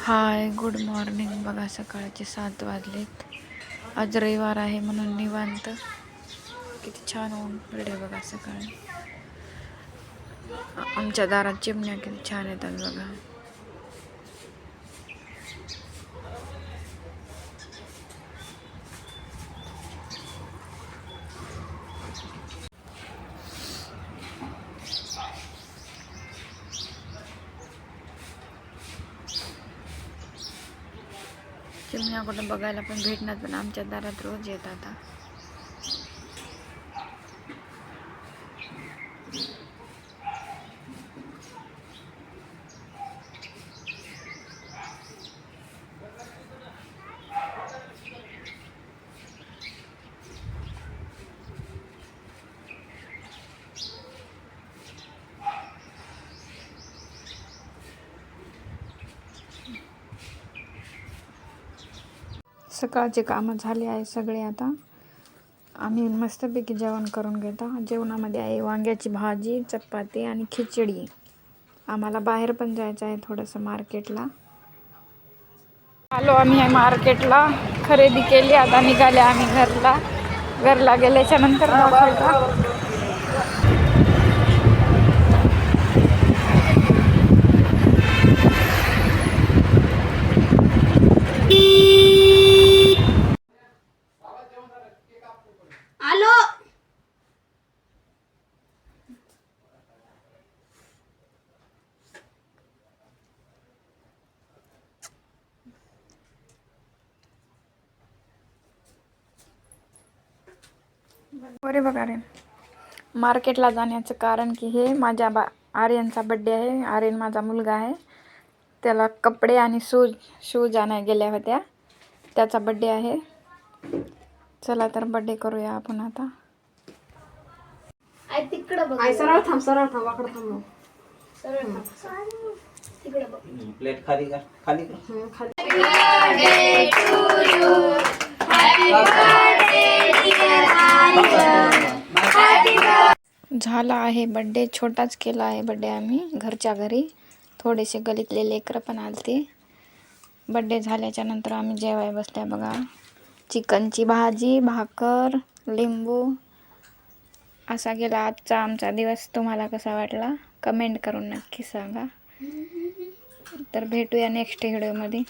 Hi good morning. बघा सकाळचे 7 वाजलेत. आज रविवार आहे म्हणून निवांत. किती छान ऊन पडले बघा सकाळी. आमच्या दारात चिमण्या किती छान येतात बघा. चिमण्या कुठं बघायला पण भेटणार, पण आमच्या दारात रोज येतात. सकाळचे कामं झाले आहे सगळे. आता आम्ही मस्तपैकी जेवण करून घेता. जेवणामध्ये आहे वांग्याची भाजी, चपाती आणि खिचडी. आम्हाला बाहेर पण जायचं आहे थोडंसं मार्केटला. आलो आम्ही मार्केटला, खरेदी केली. आता निघाले आम्ही घरला गेल्याच्या नंतर दाखवता. बरे बघा रे, मार्केटला जाण्याचं कारण की हे माझ्या आर्यनचा बड्डे आहे. आर्यन माझा मुलगा आहे. त्याला कपडे आणि शूज आणायला गेल्या होत्या. त्याचा बड्डे आहे. चला तर बड्डे करूया आपण आता. सरळ थांब वाकडं थांब. प्लेट खाली कर, खाली कर. झाला आहे बड्डे. छोटाच केला आहे बड्डे आम्ही घरच्या घरी. थोडेसे गलीतले लेकरं पण आलते. बड्डे झाल्याच्या नंतर आम्ही जेवाय बसल्या बघा. चिकनची भाजी, भाकर, लिंबू. असा गेला आजचा आमचा दिवस. तुम्हाला कसा वाटला कमेंट करून नक्की सांगा. तर भेटूया नेक्स्ट व्हिडिओमध्ये.